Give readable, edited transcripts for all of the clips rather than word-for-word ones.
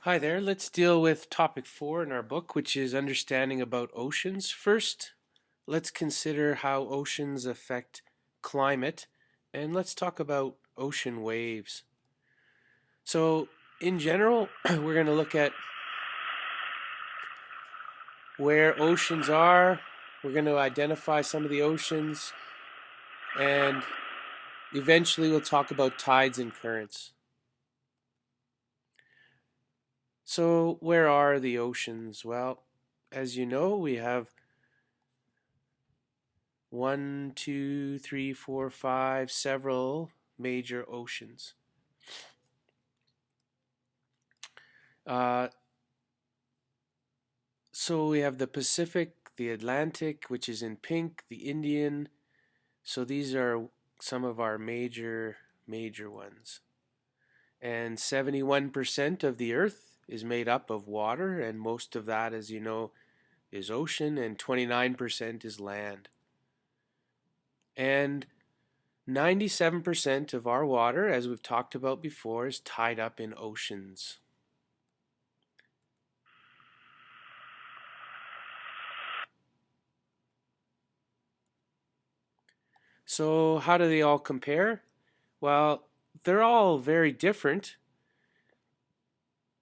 Hi there. Let's deal with topic 4 in our book, which is understanding about oceans. First, let's consider how oceans affect climate, and let's talk about ocean waves. So, in general, we're going to look at where oceans are. We're going to identify some of the oceans, and eventually we'll talk about tides and currents. So, where are the oceans? Well, as you know, we have one, two, three, four, five, several major oceans. Uh, so we have the Pacific, the Atlantic, which is in pink, the Indian. So these are some of our major ones. And 71% of the Earth is made up of water, and most of that, as you know, is ocean, and 29% is land. And 97% of our water, as we've talked about before, is tied up in oceans. So, how do they all compare? Well, they're all very different.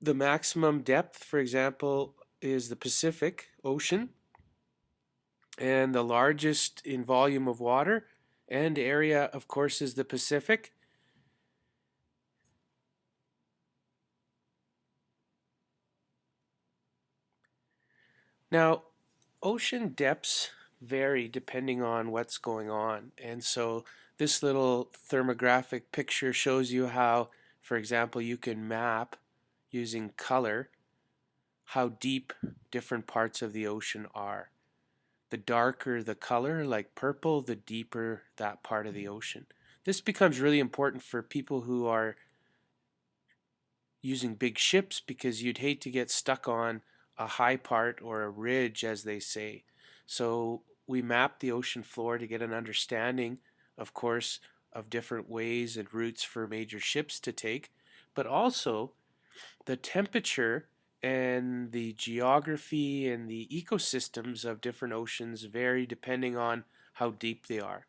The maximum depth, for example, is the Pacific Ocean, and the largest in volume of water and area, of course, is the Pacific. Now, ocean depths vary depending on what's going on. And so this little thermographic picture shows you how, for example, you can map using color how deep different parts of the ocean are. The darker the color, like purple, the deeper that part of the ocean. This becomes really important for people who are using big ships because you'd hate to get stuck on a high part or a ridge, as they say. So we map the ocean floor to get an understanding, of course, of different ways and routes for major ships to take, but also the temperature and the geography and the ecosystems of different oceans vary depending on how deep they are.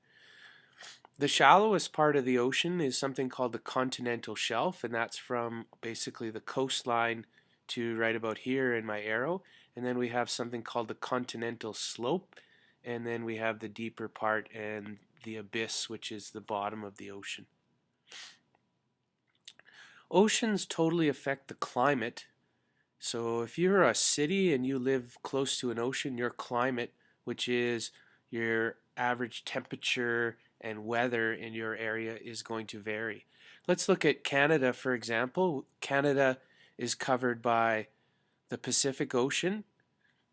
The shallowest part of the ocean is something called the continental shelf, and that's from basically the coastline to right about here in my arrow. And then we have something called the continental slope, and then we have the deeper part and the abyss, which is the bottom of the ocean. Oceans totally affect the climate. So if you're a city and you live close to an ocean, your climate, which is your average temperature and weather in your area, is going to vary. Let's look at Canada, for example. Canada is covered by the Pacific Ocean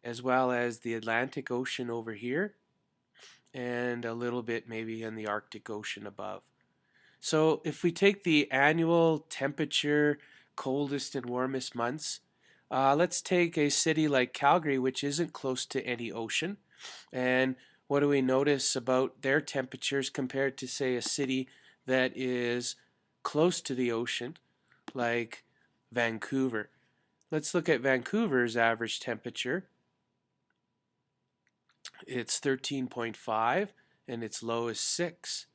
as well as the Atlantic Ocean over here and a little bit maybe in the Arctic Ocean above. So if we take the annual temperature, coldest and warmest months, let's take a city like Calgary, which isn't close to any ocean. And what do we notice about their temperatures compared to, say, a city that is close to the ocean, like Vancouver? Let's look at Vancouver's average temperature. It's 13.5 and its low is 6.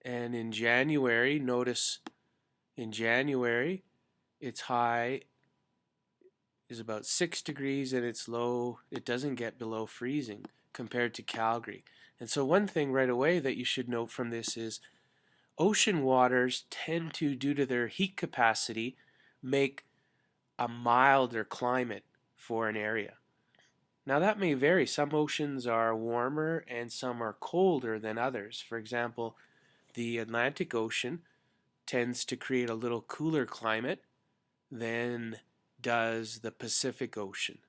And in January, notice in January, its high is about 6 degrees and its low, it doesn't get below freezing compared to Calgary. And so one thing right away that you should note from this is ocean waters tend to, due to their heat capacity, make a milder climate for an area. Now that may vary. Some oceans are warmer and some are colder than others. For example, the Atlantic Ocean tends to create a little cooler climate than does the Pacific Ocean.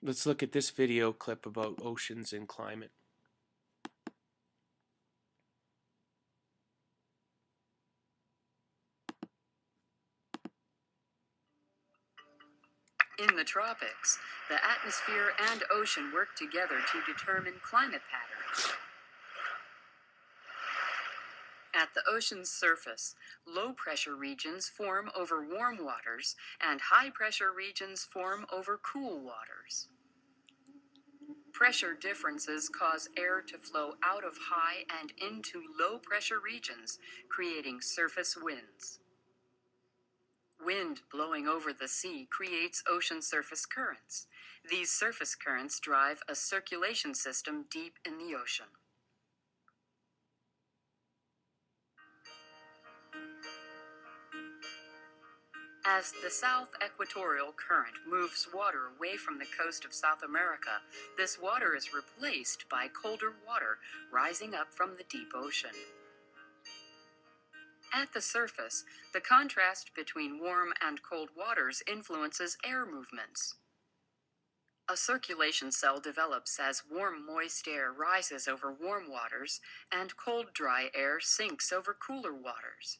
Let's look at this video clip about oceans and climate. In the tropics, the atmosphere and ocean work together to determine climate patterns. At the ocean's surface, low-pressure regions form over warm waters, and high-pressure regions form over cool waters. Pressure differences cause air to flow out of high and into low-pressure regions, creating surface winds. Wind blowing over the sea creates ocean surface currents. These surface currents drive a circulation system deep in the ocean. As the South Equatorial Current moves water away from the coast of South America, this water is replaced by colder water rising up from the deep ocean. At the surface, the contrast between warm and cold waters influences air movements. A circulation cell develops as warm, moist air rises over warm waters and cold, dry air sinks over cooler waters.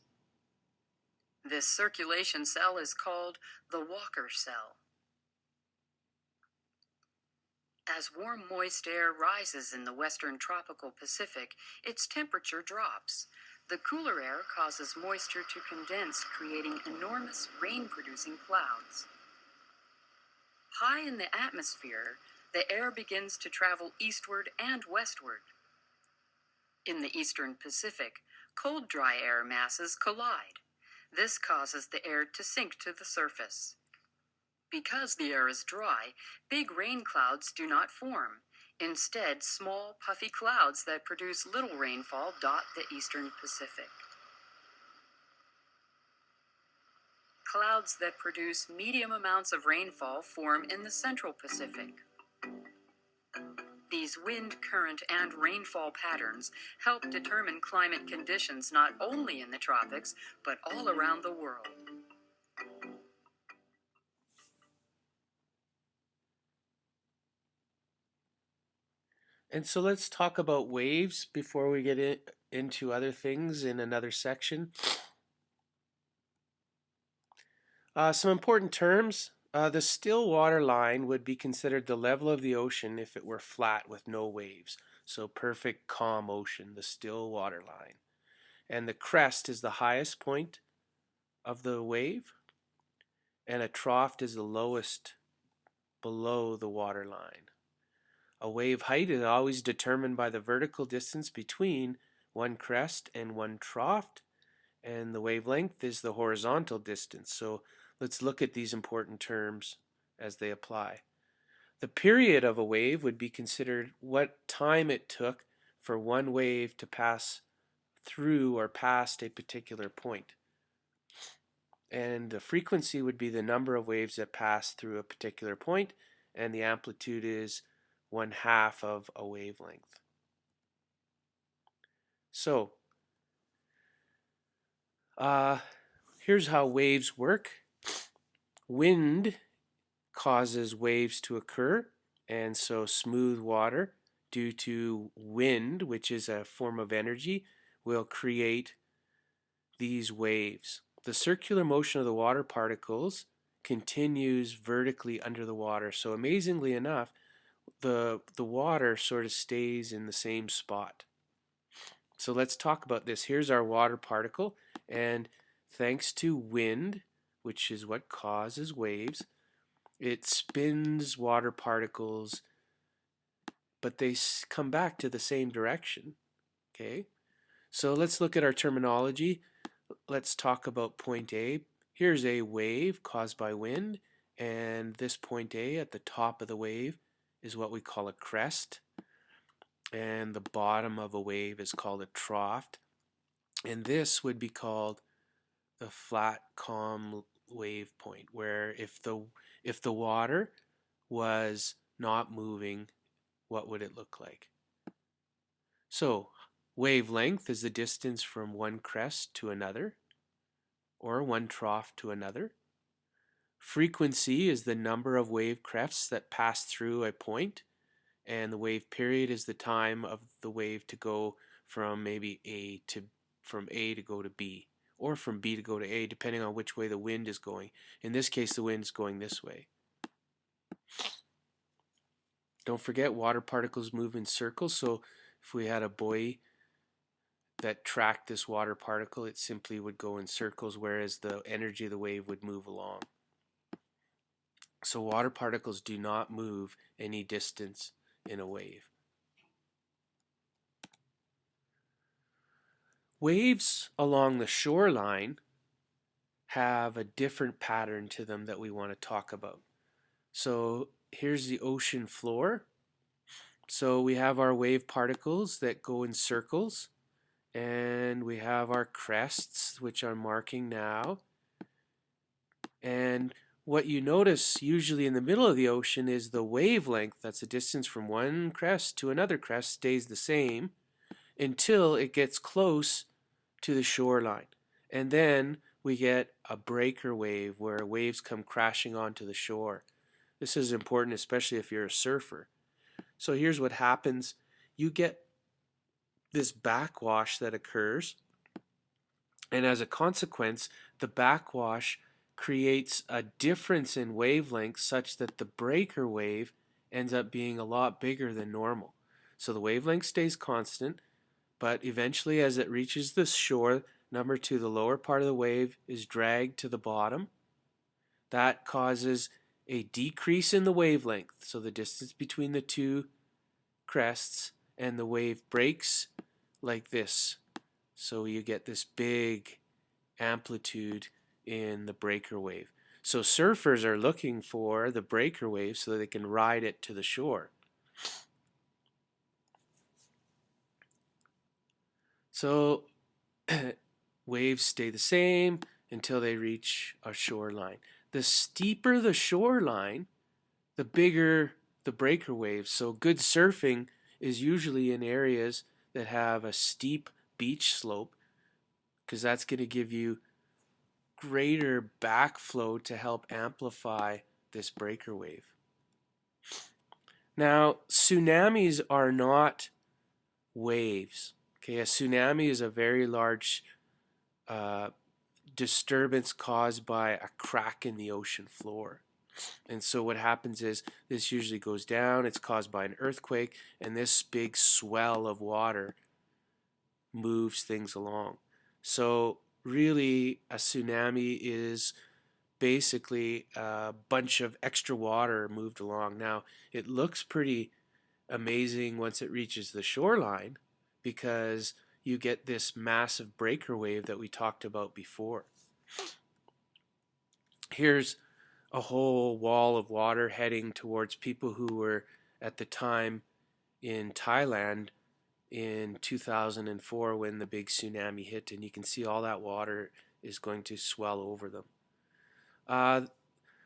This circulation cell is called the Walker cell. As warm, moist air rises in the western tropical Pacific, its temperature drops. The cooler air causes moisture to condense, creating enormous rain-producing clouds. High in the atmosphere, the air begins to travel eastward and westward. In the eastern Pacific, cold, dry air masses collide. This causes the air to sink to the surface. Because the air is dry, big rain clouds do not form. Instead, small, puffy clouds that produce little rainfall dot the eastern Pacific. Clouds that produce medium amounts of rainfall form in the central Pacific. These wind, current, and rainfall patterns help determine climate conditions not only in the tropics, but all around the world. And so let's talk about waves before we get into other things in another section. Some important terms. The still water line would be considered the level of the ocean if it were flat with no waves. So perfect calm ocean, the still water line. And the crest is the highest point of the wave, and a trough is the lowest below the water line. A wave height is always determined by the vertical distance between one crest and one trough, and the wavelength is the horizontal distance. So let's look at these important terms as they apply. The period of a wave would be considered what time it took for one wave to pass through or past a particular point. And the frequency would be the number of waves that pass through a particular point, and the amplitude is 1/2 of a wavelength. So here's how waves work. Wind causes waves to occur, and so smooth water, due to wind, which is a form of energy, will create these waves. The circular motion of the water particles continues vertically under the water. So amazingly enough, the water sort of stays in the same spot. So let's talk about this. Here's our water particle, and thanks to wind, which is what causes waves, it spins water particles, but they come back to the same direction. Okay, so let's look at our terminology. Let's talk about point A. Here's a wave caused by wind, and this point A at the top of the wave is what we call a crest, and the bottom of a wave is called a trough, and this would be called the flat calm wave point, where if the water was not moving, what would it look like? So wavelength is the distance from one crest to another, or one trough to another. Frequency is the number of wave crests that pass through a point, and the wave period is the time of the wave to go from maybe from A to go to B, or from B to go to A, depending on which way the wind is going. In this case, the wind is going this way. Don't forget, water particles move in circles, so if we had a buoy that track this water particle. It simply would go in circles, whereas the energy of the wave would move along. So water particles do not move any distance in a wave. Waves along the shoreline have a different pattern to them that we want to talk about. So here's the ocean floor. So we have our wave particles that go in circles, and we have our crests, which I'm marking now. And what you notice usually in the middle of the ocean is the wavelength, that's the distance from one crest to another crest, stays the same until it gets close to the shoreline. And then we get a breaker wave where waves come crashing onto the shore. This is important, especially if you're a surfer. So here's what happens. You get this backwash that occurs, and as a consequence, the backwash creates a difference in wavelength such that the breaker wave ends up being a lot bigger than normal. So the wavelength stays constant, but eventually as it reaches the shore, number 2, the lower part of the wave is dragged to the bottom. That causes a decrease in the wavelength, so the distance between the two crests, and the wave breaks like this. So you get this big amplitude in the breaker wave. So surfers are looking for the breaker wave so that they can ride it to the shore. So waves stay the same until they reach a shoreline. The steeper the shoreline, the bigger the breaker waves. So good surfing is usually in areas that have a steep beach slope, because that's going to give you greater backflow to help amplify this breaker wave. Now, tsunamis are not waves. Okay, a tsunami is a very large disturbance caused by a crack in the ocean floor. And so what happens is this usually goes down, it's caused by an earthquake, and this big swell of water moves things along. So really a tsunami is basically a bunch of extra water moved along. Now it looks pretty amazing once it reaches the shoreline because you get this massive breaker wave that we talked about before. Here's a whole wall of water heading towards people who were at the time in Thailand in 2004 when the big tsunami hit, and you can see all that water is going to swell over them.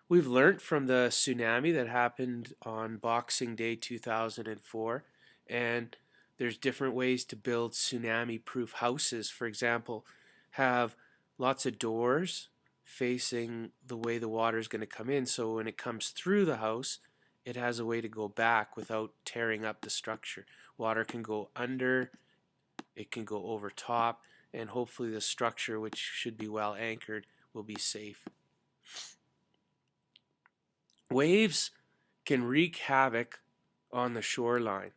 We've learned from the tsunami that happened on Boxing Day 2004, and there's different ways to build tsunami-proof houses. For example, have lots of doors facing the way the water is going to come in, so when it comes through the house, it has a way to go back without tearing up the structure. Water can go under, it can go over top, and hopefully the structure, which should be well anchored, will be safe. Waves can wreak havoc on the shoreline.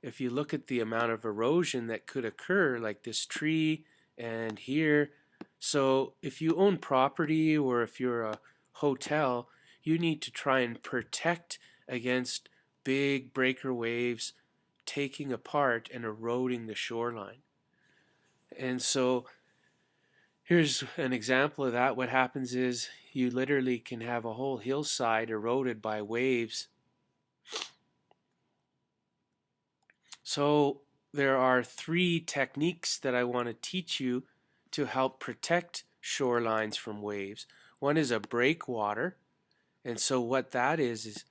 If you look at the amount of erosion that could occur, like this tree and here, so if you own property or if you're a hotel, you need to try and protect against big breaker waves taking apart and eroding the shoreline. And so here's an example of that. What happens is you literally can have a whole hillside eroded by waves. So there are 3 techniques that I want to teach you to help protect shorelines from waves. One is a breakwater. And so what that is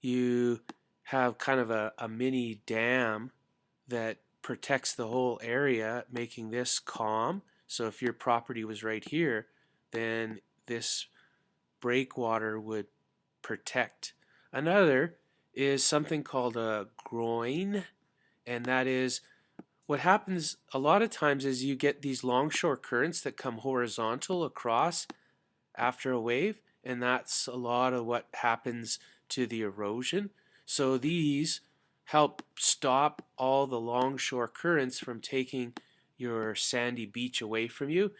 you have kind of a mini dam that protects the whole area, making this calm. So if your property was right here, then this breakwater would protect. Another is something called a groin, and that is what happens a lot of times is you get these longshore currents that come horizontal across after a wave, and that's a lot of what happens to the erosion. So these help stop all the longshore currents from taking your sandy beach away from you.